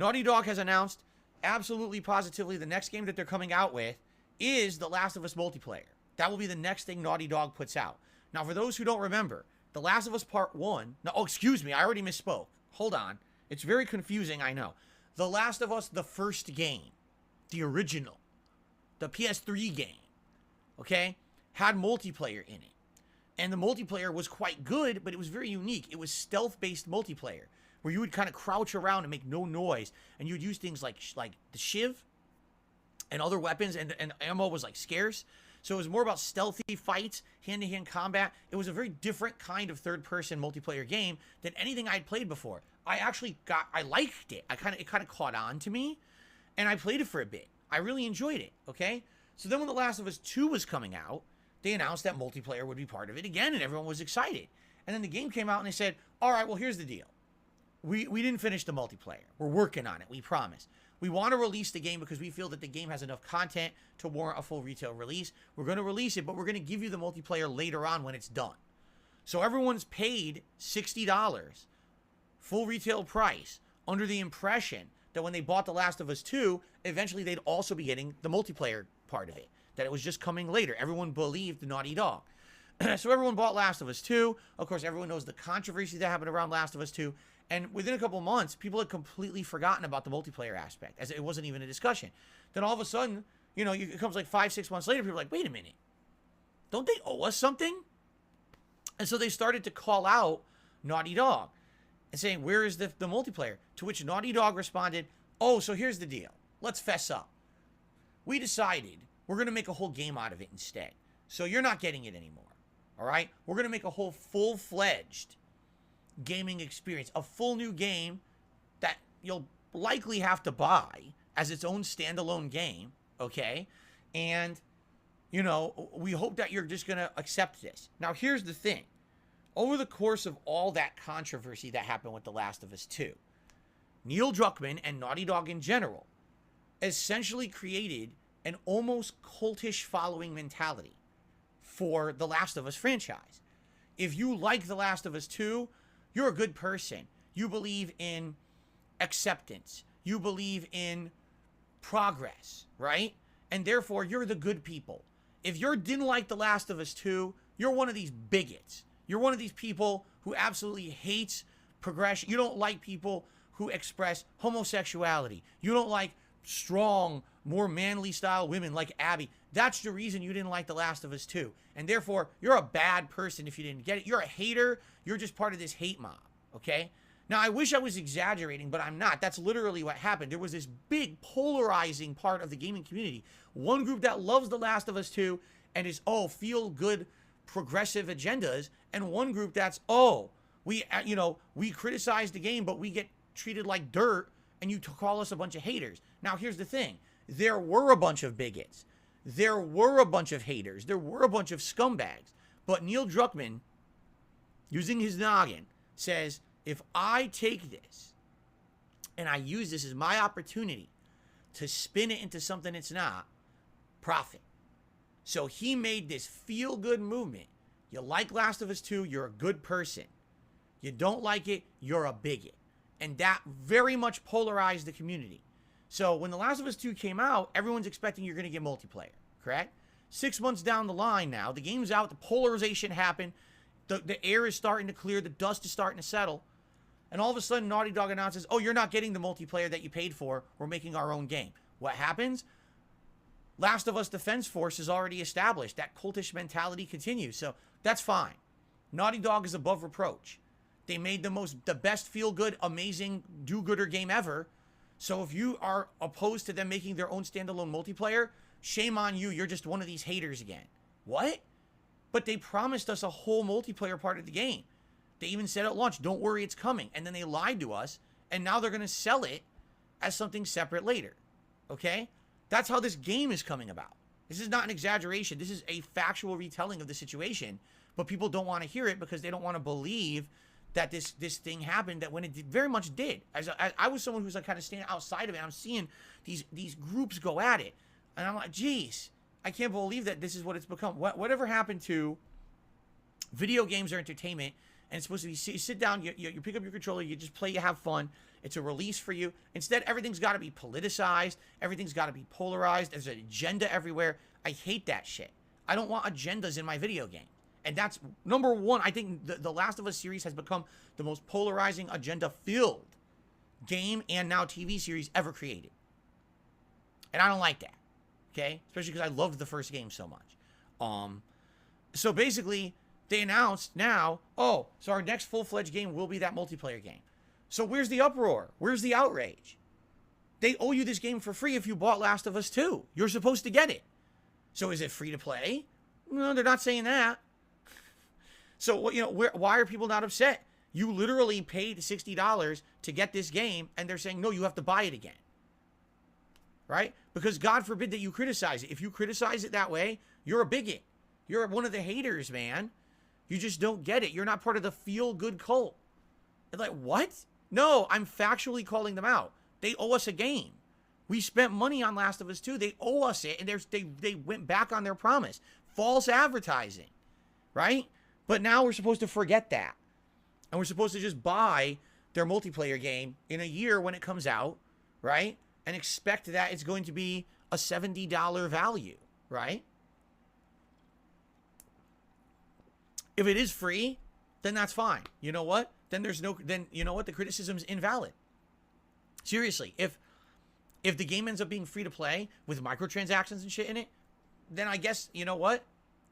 Naughty Dog has announced absolutely positively the next game that they're coming out with is The Last of Us multiplayer. That will be the next thing Naughty Dog puts out. Now, for those who don't remember, The Last of Us Part 1... No, oh, excuse me, I already misspoke. Hold on. It's very confusing, I know. The Last of Us, the first game, the original, the PS3 game, okay, had multiplayer in it. And the multiplayer was quite good, but it was very unique. It was stealth-based multiplayer, where you would kind of crouch around and make no noise, and you would use things like the shiv and other weapons, and ammo was like scarce. So it was more about stealthy fights, hand-to-hand combat. It was a very different kind of third-person multiplayer game than anything I'd played before. I liked it. It kind of caught on to me, and I played it for a bit. I really enjoyed it, okay? So then when The Last of Us 2 was coming out, they announced that multiplayer would be part of it again, and everyone was excited. And then the game came out, and they said, all right, well, here's the deal. We didn't finish the multiplayer. We're working on it, we promise. We want to release the game because we feel that the game has enough content to warrant a full retail release. We're going to release it, but we're going to give you the multiplayer later on when it's done. So everyone's paid $60, full retail price, under the impression that when they bought The Last of Us 2, eventually they'd also be getting the multiplayer part of it. That it was just coming later. Everyone believed Naughty Dog. So everyone bought Last of Us 2. Of course, everyone knows the controversy that happened around Last of Us 2. And within a couple months, people had completely forgotten about the multiplayer aspect, as it wasn't even a discussion. Then all of a sudden, you know, it comes like 5-6 months later, people are like, wait a minute. Don't they owe us something? And so they started to call out Naughty Dog and saying, where is the multiplayer? To which Naughty Dog responded, oh, so here's the deal. Let's fess up. We decided we're going to make a whole game out of it instead. So you're not getting it anymore. All right? We're going to make a whole full-fledged gaming experience, a full new game that you'll likely have to buy as its own standalone game, okay? And, you know, we hope that you're just going to accept this. Now, here's the thing. Over the course of all that controversy that happened with The Last of Us 2, Neil Druckmann and Naughty Dog in general essentially created an almost cultish following mentality for The Last of Us franchise. If you like The Last of Us 2, you're a good person. You believe in acceptance. You believe in progress, right? And therefore, you're the good people. If you didn't like The Last of Us 2, you're one of these bigots. You're one of these people who absolutely hates progression. You don't like people who express homosexuality. You don't like strong, more manly style women like Abby. That's the reason you didn't like The Last of Us 2. And therefore, you're a bad person if you didn't get it. You're a hater. You're just part of this hate mob, okay? Now, I wish I was exaggerating, but I'm not. That's literally what happened. There was this big polarizing part of the gaming community. One group that loves The Last of Us 2 and is, oh, feel-good, progressive agendas. And one group that's, oh, we criticize the game, but we get treated like dirt, and you call us a bunch of haters. Now, here's the thing. There were a bunch of bigots. There were a bunch of haters. There were a bunch of scumbags. But Neil Druckmann, using his noggin, says, if I take this and I use this as my opportunity to spin it into something it's not, profit. So he made this feel-good movement. You like Last of Us 2, you're a good person. You don't like it, you're a bigot. And that very much polarized the community. So when The Last of Us 2 came out, everyone's expecting you're going to get multiplayer, correct? 6 months down the line now, the game's out, the polarization happened, the air is starting to clear, the dust is starting to settle, and all of a sudden Naughty Dog announces, oh, you're not getting the multiplayer that you paid for, we're making our own game. What happens? Last of Us Defense Force is already established. That cultish mentality continues, so that's fine. Naughty Dog is above reproach. They made the best feel-good, amazing, do-gooder game ever. So if you are opposed to them making their own standalone multiplayer, shame on you. You're just one of these haters again. What? But they promised us a whole multiplayer part of the game. They even said at launch, don't worry, it's coming. And then they lied to us, and now they're going to sell it as something separate later. Okay? That's how this game is coming about. This is not an exaggeration. This is a factual retelling of the situation, but people don't want to hear it because they don't want to believe that this thing happened, that when it very much did. I was someone who's like kind of standing outside of it. I'm seeing these groups go at it. And I'm like, geez, I can't believe that this is what it's become. Whatever happened to video games or entertainment and it's supposed to be, you sit down, you pick up your controller, you just play, you have fun. It's a release for you. Instead, everything's got to be politicized. Everything's got to be polarized. There's an agenda everywhere. I hate that shit. I don't want agendas in my video game. And that's number one. I think the Last of Us series has become the most polarizing, agenda-filled game and now TV series ever created. And I don't like that. Okay? Especially because I loved the first game so much. So basically, they announced now, oh, so our next full-fledged game will be that multiplayer game. So where's the uproar? Where's the outrage? They owe you this game for free if you bought Last of Us 2. You're supposed to get it. So is it free to play? No, they're not saying that. So, why are people not upset? You literally paid $60 to get this game, and they're saying, no, you have to buy it again. Right? Because God forbid that you criticize it. If you criticize it that way, you're a bigot. You're one of the haters, man. You just don't get it. You're not part of the feel-good cult. It's like, what? No, I'm factually calling them out. They owe us a game. We spent money on Last of Us 2. They owe us it, and they went back on their promise. False advertising, right? But now we're supposed to forget that. And we're supposed to just buy their multiplayer game in a year when it comes out, right? And expect that it's going to be a $70 value, right? If it is free, then that's fine. You know what? Then you know what? The criticism's invalid. Seriously, if the game ends up being free to play with microtransactions and shit in it, then I guess, you know what?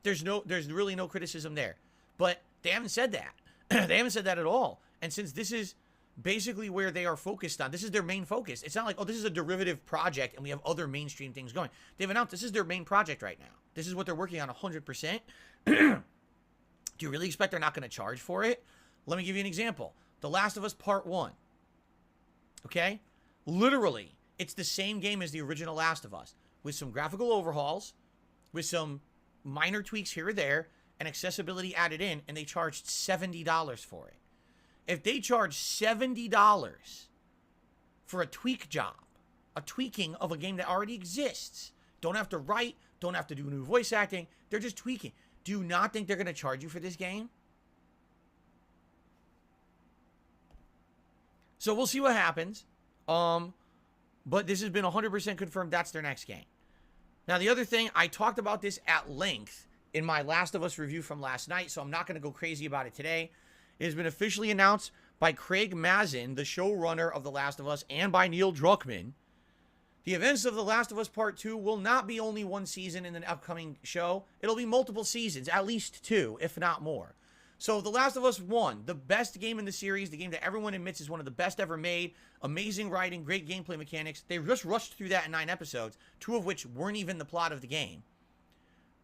There's really no criticism there. But they haven't said that. They haven't said that at all. And since this is basically where they are focused on, this is their main focus. It's not like, oh, this is a derivative project and we have other mainstream things going. They've announced this is their main project right now. This is what they're working on 100%. Do you really expect they're not going to charge for it? Let me give you an example. The Last of Us Part 1. Okay? Literally, it's the same game as the original Last of Us, with some graphical overhauls, with some minor tweaks here or there, and accessibility added in, and they charged $70 for it. If they charge $70 for a tweak job, a tweaking of a game that already exists, don't have to write, don't have to do new voice acting, they're just tweaking. Do you not think they're going to charge you for this game? So we'll see what happens. But this has been 100% confirmed that's their next game. Now, the other thing, I talked about this at length in my Last of Us review from last night, so I'm not going to go crazy about it today. It has been officially announced by Craig Mazin, the showrunner of The Last of Us, and by Neil Druckmann. The events of The Last of Us Part 2 will not be only one season in the upcoming show. It'll be multiple seasons, at least 2, if not more. So The Last of Us 1, the best game in the series, the game that everyone admits is one of the best ever made, amazing writing, great gameplay mechanics. They just rushed through that in 9 episodes, 2 of which weren't even the plot of the game.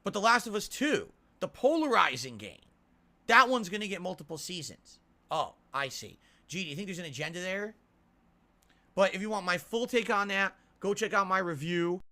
But The Last of Us 2, the polarizing game, that one's going to get multiple seasons. Oh, I see. Gee, do you think there's an agenda there? But if you want my full take on that, go check out my review